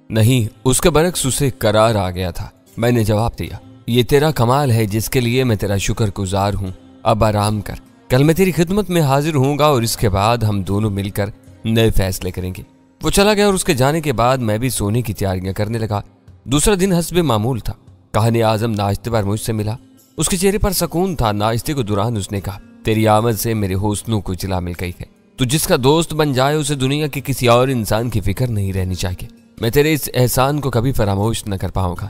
नहीं, उसके बरक्स उसे करार आ गया था। मैंने जवाब दिया, ये तेरा कमाल है जिसके लिए मैं तेरा शुक्रगुजार हूँ। अब आराम कर, कल मैं तेरी खिदमत में हाजिर होऊंगा और इसके बाद हम दोनों मिलकर नए फैसले करेंगे। वो चला गया और उसके जाने के बाद मैं भी सोने की तैयारियां करने लगा। दूसरा दिन हस्बे मामूल था। कहानी आजम नाश्ते पर मुझसे मिला। उसके चेहरे पर सुकून था। नाश्ते के दौरान उसने कहा, तेरी आमद से मेरे हौसलों को जिला मिल गई है। तू जिसका दोस्त बन जाए उसे दुनिया के किसी और इंसान की फिक्र नहीं रहनी चाहिए। मैं तेरे इस एहसान को कभी फरामोश न कर पाऊंगा।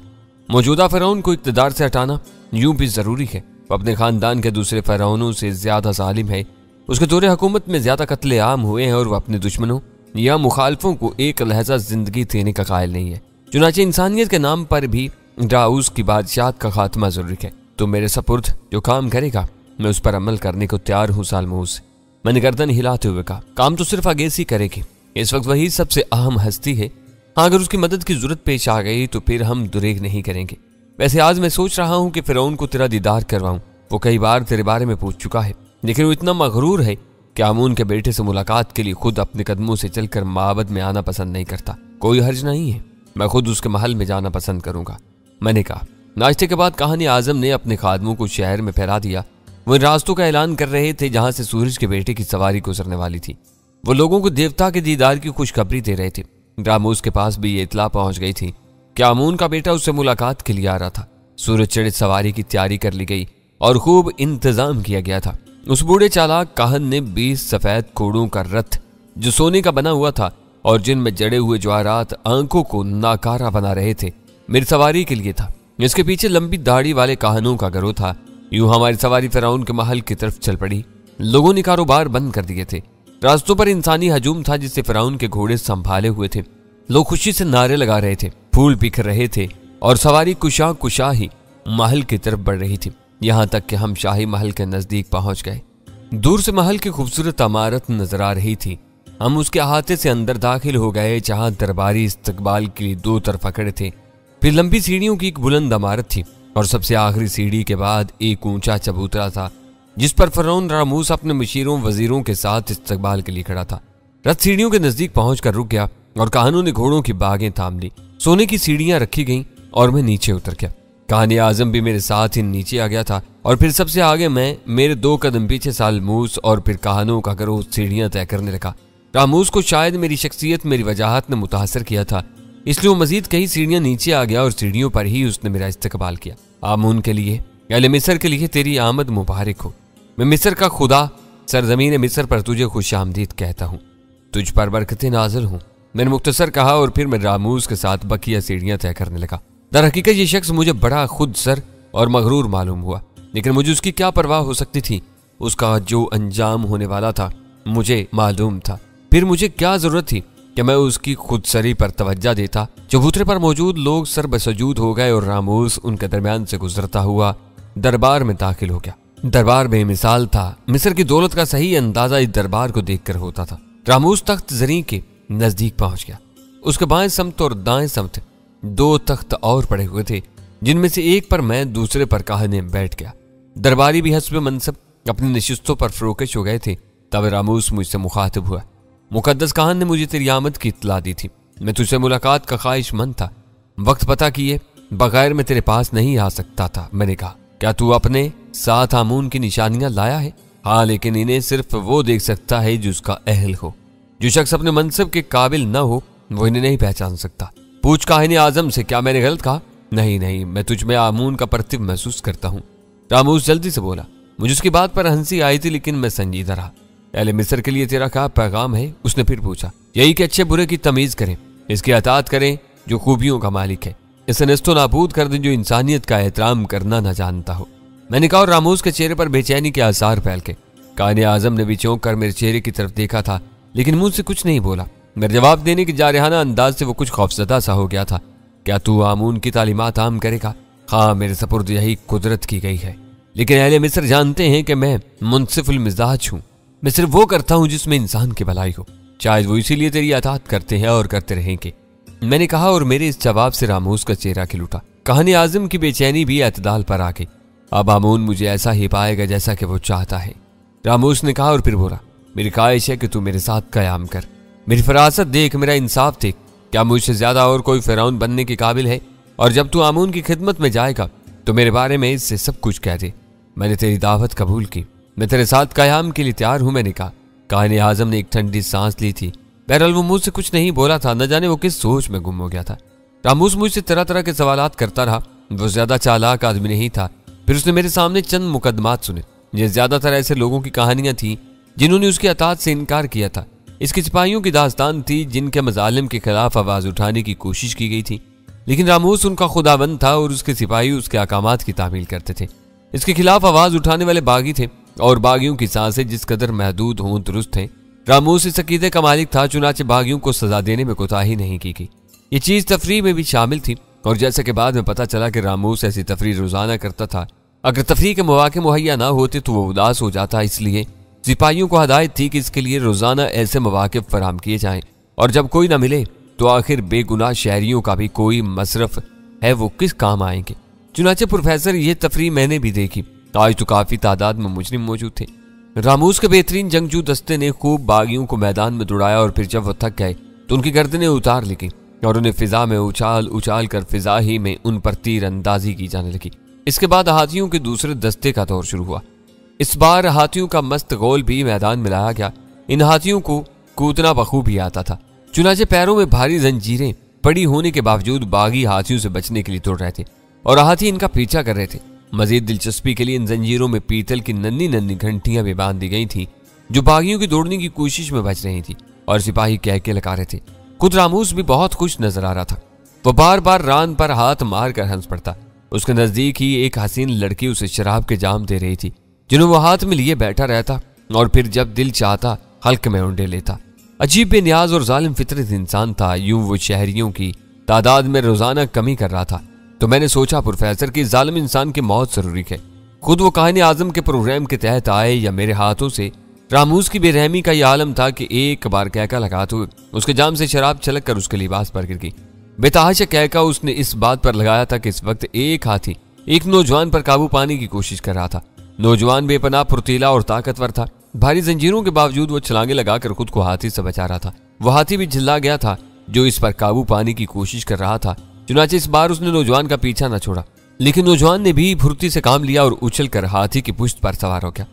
मौजूदा फिरौन को इक़्तिदार से हटाना यूं भी जरूरी है। वो अपने खानदान के दूसरे फिरौनों से ज्यादा जालिम है। उसके दौरे हुकूमत में ज्यादा कत्ले आम हुए हैं और वह अपने दुश्मनों या मुखालफों को एक लहजा जिंदगी देने का कायल नहीं है। चुनाचे इंसानियत के नाम पर भी डाउस की बादशाह का खात्मा जरूरी है। तो मेरे सपुर्द जो काम करेगा मैं उस पर अमल करने को तैयार हूँ सालमूस। मैंने गर्दन हिलाते हुए कहा, काम तो सिर्फ आगेसी करेगी। इस वक्त वही सबसे अहम हस्ती है। अगर उसकी मदद की जरूरत पेश आ गई तो फिर हम दुरेग नहीं करेंगे। वैसे आज मैं सोच रहा हूँ कि फिरौन को तेरा दीदार करवाऊं। वो कई बार तेरे बारे में पूछ चुका है, लेकिन वो इतना मगरूर है कि आमून के बेटे से मुलाकात के लिए खुद अपने कदमों से चलकर माबद में आना पसंद नहीं करता। कोई हर्ज नहीं है, मैं खुद उसके महल में जाना पसंद करूंगा। मैंने कहा। नाश्ते के बाद कहानी आजम ने अपने खादमों को शहर में फैला दिया। वो इन रास्तों का ऐलान कर रहे थे जहां से सूरज के बेटे की सवारी गुजरने वाली थी। वो लोगों को देवता के दीदार की खुशखबरी दे रहे थे। रामूस के पास भी ये इतला पहुंच गई थी कि आमून का बेटा उससे मुलाकात के लिए आ रहा था। सूरज चढ़े सवारी की तैयारी कर ली गई और खूब इंतजाम किया गया था। उस बूढ़े चालाक काहन ने 20 सफेद घोड़ों का रथ जो सोने का बना हुआ था और जिनमें जड़े हुए जवाहरात आंखों को नाकारा बना रहे थे, मेरी सवारी के लिए था। इसके पीछे लंबी दाढ़ी वाले काहनों का गिरोह था। यूं हमारी सवारी फिरौन के महल की तरफ चल पड़ी। लोगों ने कारोबार बंद कर दिए थे। रास्तों पर इंसानी हजूम था जिससे फिरौन के घोड़े संभाले हुए थे। लोग खुशी से नारे लगा रहे थे, फूल बिखर रहे थे और सवारी कुशा कुशा ही महल की तरफ बढ़ रही थी। यहाँ तक कि हम शाही महल के नजदीक पहुंच गए। दूर से महल की खूबसूरत इमारत नजर आ रही थी। हम उसके अहाते से अंदर दाखिल हो गए जहां दरबारी इस्तकबाल के लिए 2 तरफ खड़े थे। फिर लंबी सीढ़ियों की एक बुलंद इमारत थी और सबसे आखिरी सीढ़ी के बाद एक ऊंचा चबूतरा था जिस पर फिरौन रामूस अपने मुशीरों वजीरों के साथ इस्तकबाल के लिए खड़ा था। रथ सीढ़ियों के नजदीक पहुंचकर रुक गया और कहानों ने घोड़ों की बागें थाम ली। सोने की सीढ़ियां रखी गईं और मैं नीचे उतर गया। कहानी आजम भी मेरे साथ ही नीचे आ गया था और फिर सबसे आगे मैं, मेरे 2 कदम पीछे सालमूस और फिर कहानों का गिरोह सीढ़ियां तय करने लगा। रामूस को शायद मेरी शख्सियत, मेरी वजाहत ने मुतासर किया था, इसलिए वो मजीद कई सीढ़ियां नीचे आ गया और सीढ़ियों पर ही उसने मेरा इस्तकबाल किया। आमून के लिए, अहले मिस्र के लिए तेरी आमद मुबारक हो। मैं मिस्र का खुदा सरजमीन मिस्र पर तुझे खुश आमदीद कहता हूँ। तुझ पर बरकतें नाज़िल हूँ, मैंने मुख्तसर कहा और फिर मैं रामूस के साथ बकिया सीढ़ियां तय करने लगा। दर हकीकत ये शख्स मुझे बड़ा खुद सर और मगरूर मालूम हुआ, लेकिन मुझे उसकी क्या परवाह हो सकती थी। उसका जो अंजाम होने वाला था मुझे मालूम था। फिर मुझे क्या जरूरत थी कि मैं उसकी खुदसरी पर तवज्जो देता। चबूतरे पर मौजूद लोग सर बसजूद हो गए और रामूस उनके दरमियान से गुजरता हुआ दरबार में दाखिल हो गया। दरबार बेमिसाल था। मिस्र की दौलत का सही अंदाजा इस दरबार को देखकर होता था। रामूस तख्त जरी के नजदीक पहुंच गया। उसके बाएं समत और दाएं समत 2 तख्त और पड़े हुए थे, जिनमें से एक पर मैं, दूसरे पर कहानी बैठ गया। दरबारी भी हस्ब मनसब अपनी नशिस्तों पर फरोकश हो गए थे। तब रामूस मुझसे मुखातिब हुआ। मुकद्दस काहन ने मुझे तेरी आमद की इत्तला दी थी। मैं तुझसे मुलाकात का ख्वाहिशमंद था। वक्त पता किए बगैर मैं तेरे पास नहीं आ सकता था। मैंने कहा, क्या तू अपने साथ आमून की निशानियां लाया है? हाँ, लेकिन इन्हें सिर्फ वो देख सकता है जो उसका अहल हो। जो शख्स अपने मनसब के काबिल न हो वो इन्हें नहीं पहचान सकता। पूछ काहिनी आजम से, क्या मैंने गलत कहा? नहीं, मैं तुझ में आमून का प्रतिब महसूस करता हूँ। रामूस जल्दी से बोला। मुझे उसकी बात पर हंसी आई थी, लेकिन मैं संजीदा रहा। अहले मिस्र के लिए तेरा क्या पैगाम है? उसने फिर पूछा। यही कि अच्छे बुरे की तमीज करें, इसकी अतात करें जो खूबियों का मालिक है, इसे नस्तो नाबूद कर दें जो इंसानियत का एहतराम करना न जानता हो। मैंने कहा और रामूस के चेहरे पर बेचैनी के आसार फैल के। काने आजम ने भी चौंक कर मेरे चेहरे की तरफ देखा था, लेकिन मुंह से कुछ नहीं बोला। मेरे जवाब देने के जारहाना अंदाज से वो कुछ खौफजदा सा हो गया था। क्या तू आमून की तालीमात आम करेगा? हाँ, मेरे सपुर्द यही कुदरत की गई है, लेकिन अहले मिस्र जानते हैं कि मैं मुनसिफुल मिजाज हूँ। मैं सिर्फ वो करता हूँ जिसमें इंसान की भलाई हो। शायद वो इसीलिए तेरी अतात करते हैं और करते रहेंगे, मैंने कहा और मेरे इस जवाब से रामूस का चेहरा खिल उठा। कहानी आजम की बेचैनी भी एतदाल पर आ गई। अब आमून मुझे ऐसा ही पाएगा जैसा कि वो चाहता है, रामूस ने कहा और फिर बोला। मेरी ख्वाहिश है कि तू मेरे साथ कयाम कर। मेरी फरासत देख, मेरा इंसाफ देख। क्या मुझसे ज्यादा और कोई फिरौन बनने के काबिल है? और जब तू आमून की खिदमत में जाएगा तो मेरे बारे में इससे सब कुछ कह दे। मैंने तेरी दावत कबूल की, मैं तेरे साथ कयाम के लिए तैयार हूं, मैंने कहा। काहिने आजम ने एक ठंडी सांस ली थी। बहरहाल वो मुझसे कुछ नहीं बोला था, न जाने वो किस सोच में गुम हो गया था। रामूस मुझसे तरह तरह के सवालात करता रहा। वो ज्यादा चालाक आदमी नहीं था। फिर उसने मेरे सामने चंद मुकदमात सुने। ये ज्यादातर ऐसे लोगों की कहानियां थी जिन्होंने उसकी अतात से इनकार किया था। इसकी सिपाहियों की दास्तान थी जिनके मजालिम के खिलाफ आवाज उठाने की कोशिश की गई थी, लेकिन रामूस उनका खुदाबंद था और उसके सिपाही उसके अहकामात की तामील करते थे। इसके खिलाफ आवाज उठाने वाले बागी थे और बागियों की सांसें जिस कदर महदूद हों दुरुस्त थे। रामूस इस अकीदे का मालिक था, चुनाचे बागियों को सजा देने में कोताही नहीं की गई। ये चीज तफरीह में भी शामिल थी और जैसे कि बाद में पता चला कि रामूस ऐसी तफरीह रोजाना करता था। अगर तफरीह के मौके मुहैया ना होते तो वो उदास हो जाता, इसलिए सिपाहियों को हदायत थी कि इसके लिए रोजाना ऐसे मौके फराहम किए जाएं, और जब कोई ना मिले तो आखिर बेगुनाह शहरियों का भी कोई मसरफ है वो किस काम आएंगे। चुनाचे प्रोफेसर ये तफरीह मैंने भी देखी। आज तो काफी तादाद में मुजरिम मौजूद थे। रामूस के बेहतरीन जंगजू दस्ते ने खूब बागियों को मैदान में दौड़ाया और फिर जब वो थक गए तो उनकी गर्दनें उतार ली गई और उन्हें फिजा में उछाल उछाल कर फिजा ही में उन पर तीर अंदाजी की जाने लगी। इसके बाद हाथियों के दूसरे दस्ते का दौर शुरू हुआ। इस बार हाथियों का मस्त गोल भी मैदान में लाया गया। इन हाथियों को कूदना बखूबी आता था। चुनाचे पैरों में भारी जंजीरें पड़ी होने के बावजूद बागी हाथियों से बचने के लिए दौड़ रहे थे और हाथी इनका पीछा कर रहे थे। मजीद दिलचस्पी के लिए इन जंजीरों में पीतल की नन्ही नन्ही घंटियां भी बांध दी गई थी जो बागियों की दौड़ने की कोशिश में बच रही थी और सिपाही कह के लगा रहे थे। खुद रामूस भी बहुत खुश नजर आ रहा था। वो बार बार रान पर हाथ मार कर हंस पड़ता। उसके नजदीक ही एक हसीन लड़की उसे शराब के जाम दे रही थी जिन्हें वो हाथ में लिए बैठा रहता और फिर जब दिल चाहता हल्क में उंडे लेता। अजीब बेनियाज और जालिम फितरत इंसान था। यूं वो शहरियों की तादाद में रोजाना कमी कर रहा था। तो मैंने सोचा प्रोफेसर की जालिम इंसान की मौत जरूरी है। खुद वो काहिने आजम के प्रोग्राम के तहत आए या मेरे हाथों से। रामूस की बेरहमी का यह आलम था कि एक बार कहका लगा तो उसके जाम से शराब छलक कर उसके लिबास पर गिर गई। बेतहाशा कहका उसने इस बात पर लगाया था कि इस वक्त एक हाथी एक नौजवान पर काबू पाने की कोशिश कर रहा था। नौजवान बेपनाह फुर्तीला और ताकतवर था। भारी जंजीरों के बावजूद वो छलांगे लगाकर खुद को हाथी से बचा रहा था। वो हाथी भी झिल्ला गया था जो इस पर काबू पाने की कोशिश कर रहा था। चुनाचे इस बार उसने नौजवान का पीछा न छोड़ा, लेकिन नौजवान ने भी फुर्ती से काम लिया और उछलकर हाथी की पुश्त पर सवार हो गया।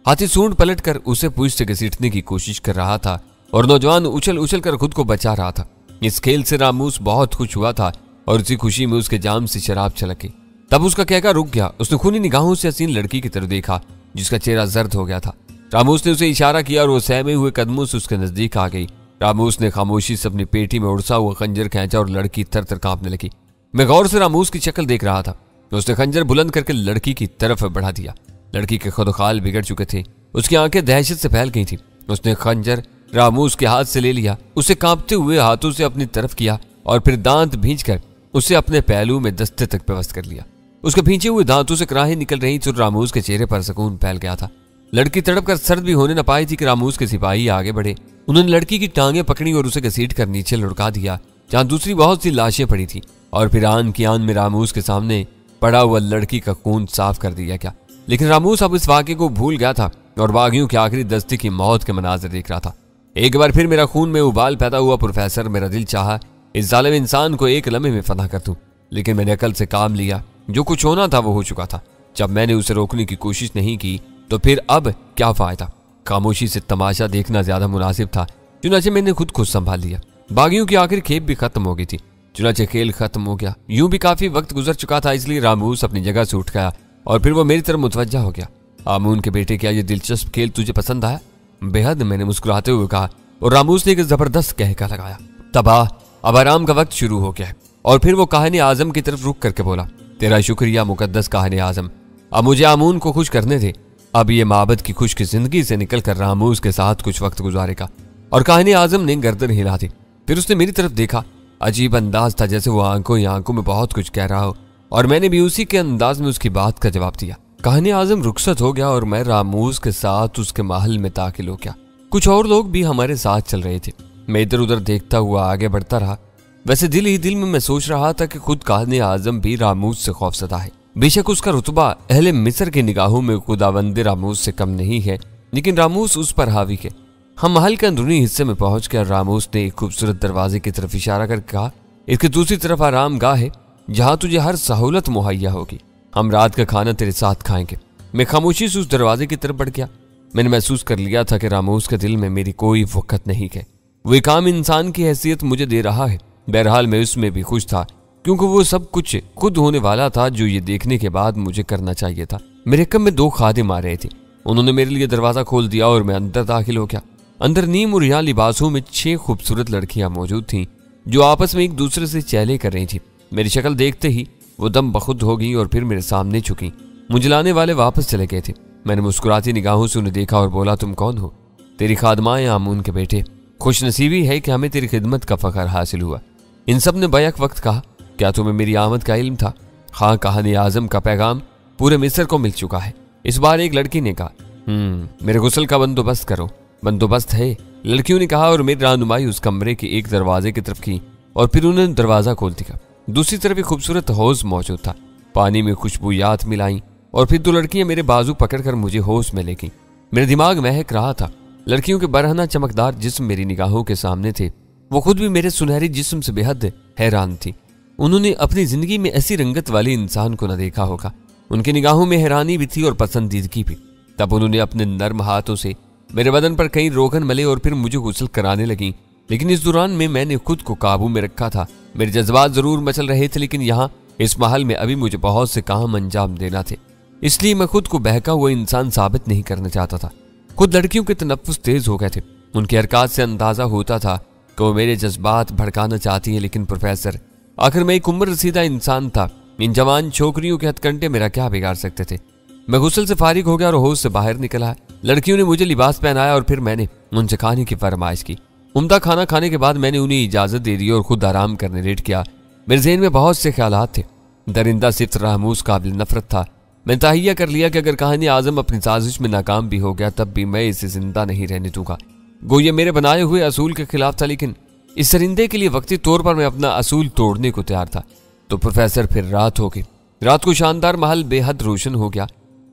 हाथी सूंड पलटकर उसे पुश्त से घसीटने की कोशिश कर रहा था और नौजवान उछल उछल कर खुद को बचा रहा था। इस खेल से रामूस बहुत खुश हुआ था और इसी खुशी में उसके जाम से शराब छलकी। तब उसका कहका रुक गया। उसने खूनी निगाहों से हसीन लड़की की तरफ देखा जिसका चेहरा जर्द हो गया था। रामूस ने उसे इशारा किया और वो सहमे हुए कदमों से उसके नजदीक आ गई। रामूस ने खामोशी से अपनी पेटी में उड़सा हुआ खंजर खींचा और लड़की थर थर कांपने लगी। मैं गौर से रामूस की शक्ल देख रहा था। उसने खंजर बुलंद करके लड़की की तरफ बढ़ा दिया। लड़की के खुदखाल बिगड़ चुके थे। उसकी आंखें दहशत से फैल गई थी। उसने खंजर रामूस के हाथ से ले लिया, उसे कांपते हुए हाथों से अपनी तरफ किया और फिर दांत भींचकर उसे अपने पहलू में दस्ते तक व्यवस्थ कर लिया। उसके भींचे हुए दांतों से कराहें निकल रही थी और रामूस के चेहरे पर सुकून फैल गया था। लड़की तड़प कर सर्द भी होने न पाई थी कि रामूस के सिपाही आगे बढ़े। उन्होंने लड़की की टांगें पकड़ी और उसे घसीट कर नीचे लुढ़का दिया जहां दूसरी बहुत सी लाशें पड़ी थी और फिर आन की आन में रामूस के सामने पड़ा हुआ लड़की का खून साफ कर दिया गया। लेकिन रामूस अब इस वाक़े को भूल गया था और बागियों के आखिरी दस्ते की मौत के मनाजिर देख रहा था। एक बार फिर मेरा खून में उबाल पैदा हुआ प्रोफेसर। मेरा दिल चाहा इस जालिम इंसान को एक लम्हे में फना कर दूं, लेकिन मैंने अकल से काम लिया। जो कुछ होना था वो हो चुका था। जब मैंने उसे रोकने की कोशिश नहीं की तो फिर अब क्या फायदा। खामोशी से तमाशा देखना ज्यादा मुनासिब था। चुनाचे मैंने खुद को संभाल लिया। बागियों की आखिर खेप भी खत्म हो गई थी। चुनाचे खेल खत्म हो गया। यूं भी काफी वक्त गुजर चुका था, इसलिए रामूस अपनी जगह से उठ गया और फिर वो मेरी तरफ मुतवज्जा हो गया। आमून के बेटे, क्या ये दिलचस्प खेल तुझे पसंद आया? बेहद, मैंने मुस्कुराते हुए कहा और रामूस ने एक जबरदस्त कहका लगाया। तबाह, अब आराम का वक्त शुरू हो गया है। और फिर वो काहिने आजम की तरफ रुक करके बोला, तेरा शुक्रिया मुकद्दस काहिने आजम। अब मुझे आमून को खुश करने दे। अब ये माबद की खुश की जिंदगी से निकलकर रामूस के साथ कुछ वक्त गुजारेगा। और काहिने आजम ने गर्दन हिला दी। फिर उसने मेरी तरफ देखा। अजीब अंदाज था, जैसे वो आंखों ही आंखों में बहुत कुछ कह रहा हो और मैंने भी उसी के अंदाज में उसकी बात का जवाब दिया। काहिने आजम रुखसत हो गया और मैं रामूस के साथ उसके महल में दाखिल हो गया। कुछ और लोग भी हमारे साथ चल रहे थे। मैं इधर उधर देखता हुआ आगे बढ़ता रहा। वैसे दिल ही दिल में मैं सोच रहा था कि खुद काहिने आजम भी रामूस से खौफजदा है। बेशक उसका रुतबा अहले मिस्र की निगाहों में खुदावंद रामूस से कम नहीं है, लेकिन रामूस उस पर हावी है। हम महल के अंदरूनी हिस्से में पहुंचकर रामोस ने एक खूबसूरत दरवाजे की तरफ इशारा कर कहा, इसके दूसरी तरफ आराम गाह है जहां तुझे हर सहूलत मुहैया होगी। हम रात का खाना तेरे साथ खाएंगे। मैं खामोशी से उस दरवाजे की तरफ बढ़ गया। मैंने महसूस कर लिया था कि रामोस के दिल में मेरी कोई वक़्त नहीं है। वो एक आम इंसान की हैसियत मुझे दे रहा है। बहरहाल मैं उसमें भी खुश था, क्योंकि वो सब कुछ खुद होने वाला था जो ये देखने के बाद मुझे करना चाहिए था। मेरे कम में 2 खादिम आ रहे थे। उन्होंने मेरे लिए दरवाजा खोल दिया और मैं अंदर दाखिल हो गया। अंदर नीम और रियां लिबासों में 6 खूबसूरत लड़कियां मौजूद थीं जो आपस में एक दूसरे से चैले कर रही थी। मेरी शक्ल देखते ही वो दम बखुद हो गई और फिर मेरे सामने झुकी। मुझे लाने वाले वापस चले गए थे। मैंने मुस्कुराती निगाहों से उन्हें देखा और बोला, तुम कौन हो? तेरी खादमाएं आमून के बेटे। खुशनसीबी है कि हमें तेरी खिदमत का फखर हासिल हुआ। इन सब ने बैक वक्त कहा, क्या तुम्हें मेरी आमद का इल्म था? हाँ, कहानी आजम का पैगाम पूरे मिस्र को मिल चुका है। इस बार एक लड़की ने कहा, मेरे गुस्ल का बंदोबस्त करो। बंदोबस्त है, लड़कियों ने कहा, और मेरी रहनुमाई उस कमरे के एक दरवाजे की तरफ की और फिर उन्होंने दरवाजा खोल दिया। दूसरी तरफ एक खूबसूरत हौज मौजूद था। पानी में खुशबूयात मिलाई और फिर 2 लड़कियां मेरे बाजू पकड़कर मुझे होश में ले गईं। मेरे दिमाग महक रहा था। लड़कियों के बरहना चमकदार जिस्म मेरी निगाहों के सामने थे। वो खुद भी मेरे सुनहरी जिस्म से बेहद हैरान थी। उन्होंने अपनी जिंदगी में ऐसी रंगत वाले इंसान को न देखा होगा। उनकी निगाहों में हैरानी भी थी और पसंदीदगी भी। तब उन्होंने अपने नर्म हाथों से मेरे बदन पर कई रोगन मले और फिर मुझे गुस्ल कराने लगी। लेकिन इस दौरान मैंने खुद को काबू में रखा था। मेरे जज्बात जरूर मचल रहे थे, लेकिन यहाँ इस महल में अभी मुझे बहुत से काम अंजाम देना थे। इसलिए मैं खुद को बहका हुआ इंसान साबित नहीं करना चाहता था। खुद लड़कियों के तनफ्फुस तेज हो गए थे। उनकी हरकत से अंदाजा होता था कि वो मेरे जज्बात भड़काना चाहती है। लेकिन प्रोफेसर, आखिर मैं एक उम्र रसीदा इंसान था। इन जवान छोकरियों के हथकंडे मेरा क्या बिगाड़ सकते थे? मैं गुस्ल से फारिग हो गया और होश से बाहर निकला। लड़कियों ने मुझे लिबास पहनाया और फिर मैंने उनसे खाने की फरमाइश की। उम्दा खाना खाने के बाद मैंने उन्हें इजाजत दे दी और खुद आराम करने लेट किया। मेरे ज़हन में बहुत से ख्यालात थे। दरिंदा सिर्फ रामूस काबिल नफरत था। मैं तहैया कर लिया कि अगर कहानी आजम अपनी साजिश में नाकाम भी हो गया तब भी मैं इसे जिंदा नहीं रहने दूंगा। गो ये मेरे बनाए हुए असूल के खिलाफ था, लेकिन इस सरिंदे के लिए वक्ती तौर पर मैं अपना असूल तोड़ने को तैयार था। तो प्रोफेसर, फिर रात हो गई। रात को शानदार महल बेहद रोशन हो गया।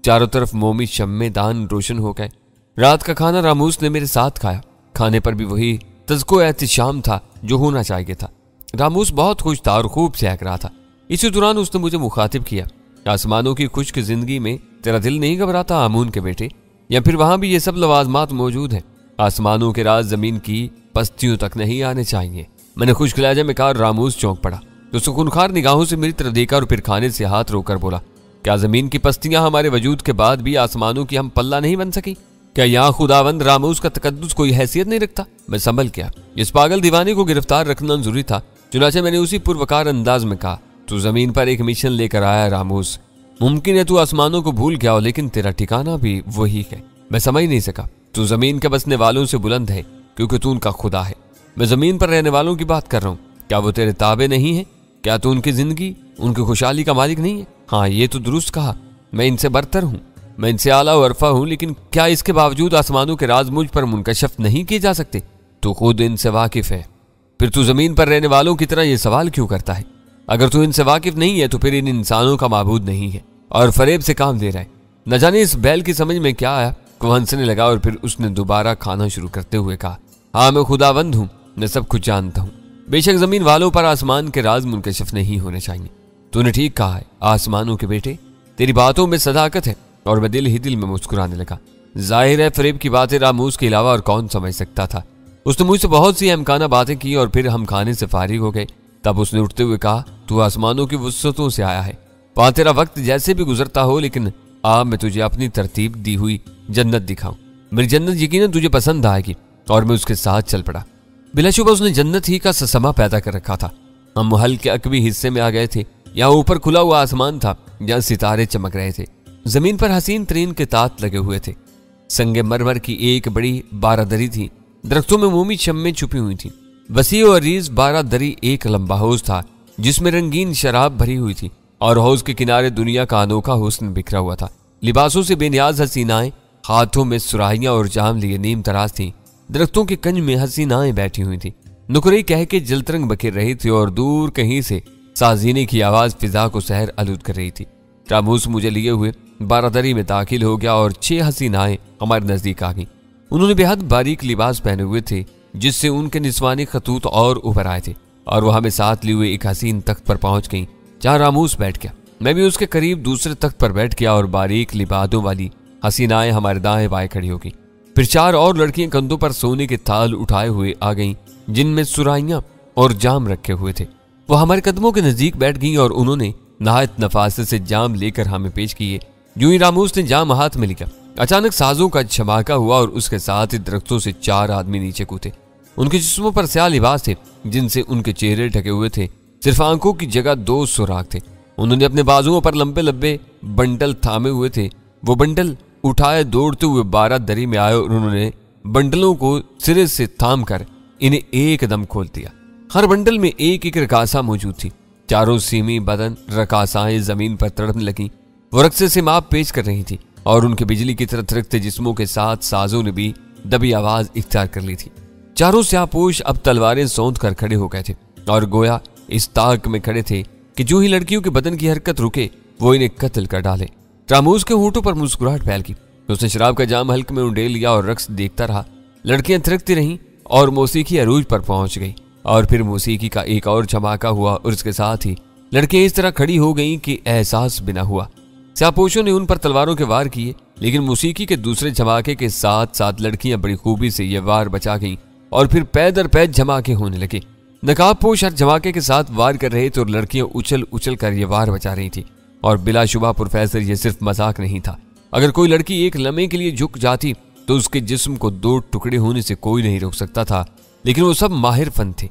चारों तरफ मोमी शम्मे दान रोशन हो गए। रात का खाना रामूस ने मेरे साथ खाया। खाने पर भी वही तज़्को एहतिशाम था जो होना चाहिए था। रामूस बहुत खुश था और खूब सहक रहा था। इसी दौरान उसने मुझे मुखातिब किया, आसमानों की खुश्क जिंदगी में तेरा दिल नहीं घबराता आमून के बेटे? या फिर वहां भी ये सब लवाजमात मौजूद हैं? आसमानों के राज जमीन की पस्तियों तक नहीं आने चाहिए। मैंने खुश्क लहजे में कहा। रामूस चौंक पड़ा। तो सुकूनखार निगाहों से मेरी तरफ देखा और फिर खाने से हाथ रोककर बोला, क्या जमीन की पस्तियां हमारे वजूद के बाद भी आसमानों की हम पल्ला नहीं बन सकी? क्या यहाँ खुदावंद रामूस का तकद्दुस कोई हैसियत नहीं रखता? मैं संभल गया। इस पागल दीवाने को गिरफ्तार रखना जरूरी था। चुनाचे मैंने उसी पुरवकार अंदाज में कहा, तू जमीन पर एक मिशन लेकर आया रामूस। मुमकिन है तू आसमानों को भूल गया हो, लेकिन तेरा ठिकाना भी वही है। मैं समझ नहीं सका। तू जमीन के बसने वालों से बुलंद है क्योंकि तू उनका खुदा है। मैं जमीन पर रहने वालों की बात कर रहा हूँ। क्या वो तेरे ताबे नहीं है? क्या तू उनकी जिंदगी, उनकी खुशहाली का मालिक नहीं है? हाँ, ये तो दुरुस्त कहा। मैं इनसे बरतर हूँ, मैं इनसे आला और अरफा हूँ, लेकिन क्या इसके बावजूद आसमानों के राज मुझ पर मुनकशफ नहीं किए जा सकते? तू खुद इनसे वाकिफ है, फिर तू जमीन पर रहने वालों की तरह ये सवाल क्यों करता है? अगर तू इनसे वाकिफ नहीं है तो फिर इन इंसानों का माबूद नहीं है और फरेब से काम दे रहा है। न जाने इस बैल की समझ में क्या आया, वो हंसने लगा और फिर उसने दोबारा खाना शुरू करते हुए कहा, हाँ, मैं खुदावंद हूँ, मैं सब कुछ जानता हूँ। बेशक जमीन वालों पर आसमान के राज मुनकशफ नहीं होने चाहिए। तूने ठीक कहा है आसमानों के बेटे, तेरी बातों में सदाकत है। और मैं दिल ही दिल में मुस्कुराने लगा। जाहिर है फरेब की बातें रामूस के अलावा और कौन समझ सकता था। उसने मुझसे बहुत सी अहमकाना बातें की और फिर हम खाने से फारिग हो गए। तब उसने उठते हुए कहा, तू आसमानों की वुसअतों से आया है, वहां तेरा वक्त जैसे भी गुजरता हो, लेकिन मैं तुझे अपनी तरतीब दी हुई जन्नत दिखाऊं। मेरी जन्नत यकीनन तुझे पसंद आएगी। और मैं उसके साथ चल पड़ा। बिलाशुबा उसने जन्नत ही का समा पैदा कर रखा था। हम महल के अकबी हिस्से में आ गए थे। यहाँ ऊपर खुला हुआ आसमान था जहाँ सितारे चमक रहे थे। जमीन पर हसीन तरीन के तात लगे हुए थे। संगे मरमर की एक बड़ी बारादरी थी। दरख्तों में मोमी शम्में छुपी हुई थी। वसी और अरीज बारादरी एक लंबा हौज था जिसमें रंगीन शराब भरी हुई थी और हौज के किनारे दुनिया का अनोखा हुस्न बिखरा हुआ था। लिबासों से बेनियाज हसीनाएं हाथों में सुराहियां और जाम लिए नीम तराज थी। दरख्तों के कंज में हसीनाएं बैठी हुई थी। नुकरे कह के जलतरंग बखेर रही थी और दूर कहीं से साजीने की आवाज फिजा को सहर आलूद कर रही थी। रामूस मुझे लिए हुए बारादरी में दाखिल हो गया और 6 हसीनाएं हमारे नजदीक आ गईं। उन्होंने बेहद बारीक लिबास पहने हुए थे जिससे उनके निस्वानी खतूत और उभर आए थे, और वह हमें साथ लिए हुए एक हसीन तख्त पर पहुंच गई जहां रामूस बैठ गया। मैं भी उसके करीब दूसरे तख्त पर बैठ गया और बारीक लिबादों वाली हसीनाएं हमारे दाएं बाएं खड़ी हो गई। फिर 4 और लड़कियां कंधों पर सोने के थाल उठाए हुए आ गईं जिनमें सुराइयां और जाम रखे हुए थे। वो हमारे कदमों के नजदीक बैठ गईं और उन्होंने नहायत नफासत से जाम लेकर हमें पेश किए। यूं ही रामूस ने जाम हाथ में लिया, अचानक साजों का झमाका हुआ और उसके साथ ही दरख्तों से 4 आदमी नीचे कूदे। उनके जिस्मों पर स्याह लिबास थे जिनसे उनके चेहरे ढके हुए थे, सिर्फ आंखों की जगह 2 सुराख थे। उन्होंने अपने बाजुओं पर लंबे लंबे बंडल थामे हुए थे। वो बंडल उठाए दौड़ते हुए 12 दरी में आए और उन्होंने बंडलों को सिरे से थाम कर इन्हें एकदम खोल दिया। हर बंडल में एक एक रकासा मौजूद थी। चारों सीमी बदन रकासाएं जमीन पर तड़पने लगी। वो रक्से से माप पेश कर रही थी और उनके बिजली की तरह थिरकते जिस्मों के साथ साजों ने भी दबी आवाज इख्तियार कर ली थी। चारों स्याहपोश अब तलवारें सौंध कर खड़े हो गए थे और गोया इस ताक में खड़े थे कि जो ही लड़कियों के बदन की हरकत रुके वो इन्हें कत्ल कर डाले। रामूस के होठों पर मुस्कुराहट फैल गई। उसने शराब का जाम हल्क में उंडेल लिया और रक्स देखता रहा। लड़कियां थिरकती रहीं और मौसीकी अरूज पर पहुंच गई और फिर मौसीकी का एक और झमाका हुआ और उसके साथ ही लड़कियां इस तरह खड़ी हो गईं कि एहसास बिना हुआ। स्याहपोशों ने उन पर तलवारों के वार किए, लेकिन मौसीकी के दूसरे झमाके के साथ साथ लड़कियां बड़ी खूबी से ये वार बचा गईं और फिर पै दर पै झमाके होने लगे। नकाबपोश हर झमाके के साथ वार कर रहे थे और लड़कियां उछल उछल कर ये वार बचा रही थी। और बिलाशुबा प्रोफेसर ये सिर्फ मजाक नहीं था। अगर कोई लड़की एक लम्हे के लिए झुक जाती तो उसके जिस्म को 2 टुकड़े होने से कोई नहीं रोक सकता था, लेकिन वो सब माहिर फन थे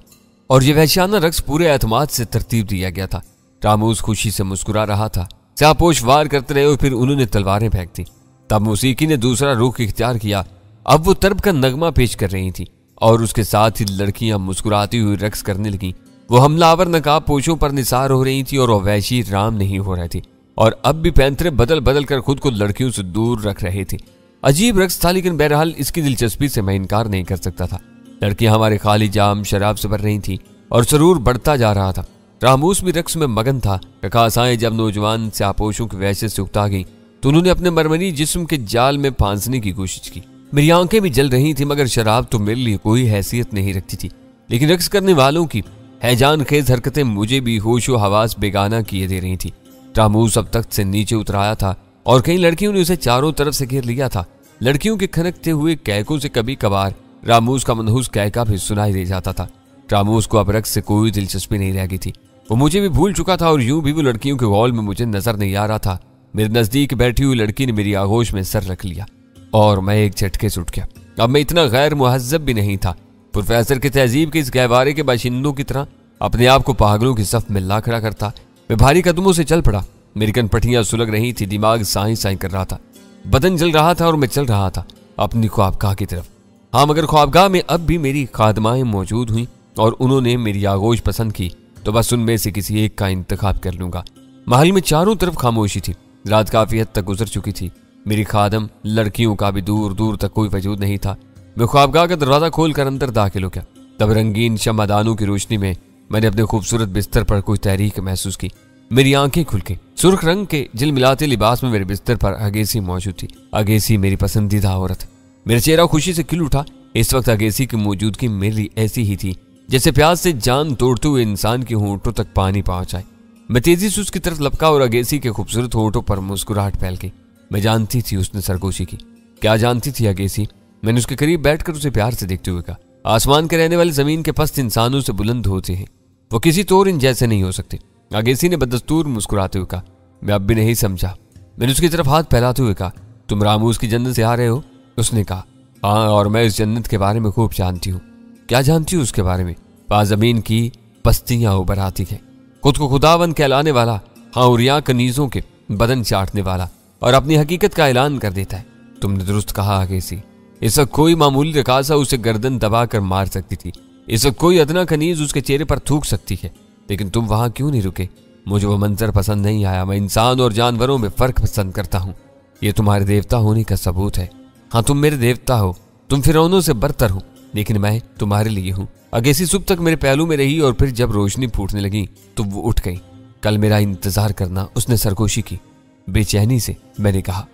और ये वहशियाना रक्स पूरे एतमाद से तरतीब दिया गया था। रामूस खुशी से मुस्कुरा रहा था। स्याहपोश वार करते रहे और फिर उन्होंने तलवारें फेंक दी। तब मौसीकी ने दूसरा रुख इख्तियार किया। अब वो तर्ब का नगमा पेश कर रही थी और उसके साथ ही लड़कियां मुस्कुराती हुई रक्स करने लगी। वो हमलावर नकाबपोशों पर निसार हो रही थी और वो वैशी राम नहीं हो रहे थे और अब भी पैंतरे बदल बदल कर खुद को लड़कियों से दूर रख रहे थे। अजीब रक्स था, लेकिन बहरहाल इसकी दिलचस्पी से मैं इनकार नहीं कर सकता था। लड़कियां हमारे खाली जाम शराब से भर रही थी और सरूर बढ़ता जा रहा था। रामूस भी रक्स में मगन था। रकासाएं जब नौजवान स्याहपोशों की वहशत से उकता गई तो उन्होंने अपने मरमरी जिस्म के जाल में फांसने की कोशिश की। मेरी आंखें भी जल रही थी, मगर शराब तो मेरे लिए कोई हैसियत नहीं रखती थी। लेकिन रक्स करने वालों की हैजान खेज हरकतें मुझे भी होशो हवास बेगाना किए दे रही थी। रामूस अब तख्त से नीचे उतराया था और कई लड़कियों ने उसे चारों तरफ से घेर लिया था। लड़कियों के खनकते हुए कैकों से कभी कभार रामूस का मनहूस कैका भी सुनाई दे जाता था। रामूस को अब रक्स से कोई दिलचस्पी नहीं रह गई थी। वो मुझे भी भूल चुका था और यूं भी वो लड़कियों के गौल में मुझे नजर नहीं आ रहा था। मेरे नजदीक बैठी हुई लड़की ने मेरी आगोश में सर रख लिया और मैं एक झटके से उठ गया। अब मैं इतना गैर मुहज्जब भी नहीं था। प्रोफेसर की तहजीब के इस गहवारे के बाशिंदों की तरह अपने आप को पागलों की सफ में ला खड़ा करता। मैं भारी कदमों से चल पड़ा। मेरी कनपटियां सुलग रही थी, दिमाग साई साई कर रहा था, बदन जल रहा था और मैं चल रहा था अपनी ख्वाबगाह की तरफ। हाँ, मगर ख्वाबगाह में अब भी मेरी खादमाएं मौजूद हुई और उन्होंने मेरी आगोश पसंद की तो बस उनमें से किसी एक का इंतखाब कर लूंगा। महल में चारों तरफ खामोशी थी। रात काफी हद तक गुजर चुकी थी। मेरी खादम लड़कियों का भी दूर दूर तक कोई वजूद नहीं था। मैं ख्वाबगाह का दरवाजा खोलकर अंदर दाखिल हो गया। तब रंगीन शमदानों की रोशनी में मैंने अपने खूबसूरत बिस्तर पर कोई तहरीक महसूस की। मेरी आंखें खुल गईं। सुर्ख रंग के झिलमिलाते लिबास में मेरे बिस्तर पर अगेसी मौजूद थी। अगेसी मेरी पसंदीदा औरत। मेरा चेहरा खुशी से खिल उठा। इस वक्त अगेसी की मौजूदगी मेरी ऐसी ही थी जैसे प्यास से जान तोड़ते हुए इंसान के होंठों तक पानी पहुंचाए। मैं तेजी से उसकी तरफ लपका और अगेसी के खूबसूरत होंठों पर मुस्कुराहट फैल गई। मैं जानती थी उसने सरगोशी की। क्या जानती थी अगेसी? मैंने उसके करीब बैठकर उसे प्यार से देखते हुए कहा, आसमान के रहने वाले जमीन के पस्त इंसानों से बुलंद होते हैं, वो किसी तौर इन जैसे नहीं हो सकते। अगेसी ने बदस्तूर मुस्कुराते हुए कहा, मैं अब भी नहीं समझा। मैंने उसकी तरफ हाथ फैलाते हुए कहा, तुम रामूस की जन्नत से आ रहे हो? उसने कहा, हाँ, और मैं इस जन्नत के बारे में खूब जानती हूँ। क्या जानती हूँ उसके बारे में? पास जमीन की पस्तियां उभर आती है, खुद को खुदाबंद कहलाने वाला, हाँ, और यहाँ कनीजों के बदन चाटने वाला और अपनी हकीकत का ऐलान कर देता है। तुमने दुरुस्त कहा अगेसी। इस वक्त कोई मामूली रकासा उसे गर्दन दबाकर मार सकती थी। इस वक्त कोई अदना कनीज उसके चेहरे पर थूक सकती है, लेकिन तुम वहां क्यों नहीं रुके? मुझे वो मंजर पसंद नहीं आया। मैं इंसान और जानवरों में फर्क पसंद करता हूँ। ये तुम्हारे देवता होने का सबूत है। हाँ, तुम मेरे देवता हो, तुम फिरौनों से बरतर हो, लेकिन मैं तुम्हारे लिए हूँ। अगेसी सुबह तक मेरे पहलू में रही और फिर जब रोशनी फूटने लगी तो वो उठ गई। कल मेरा इंतजार करना, उसने सरगोशी की। बेचैनी से मैंने कहा।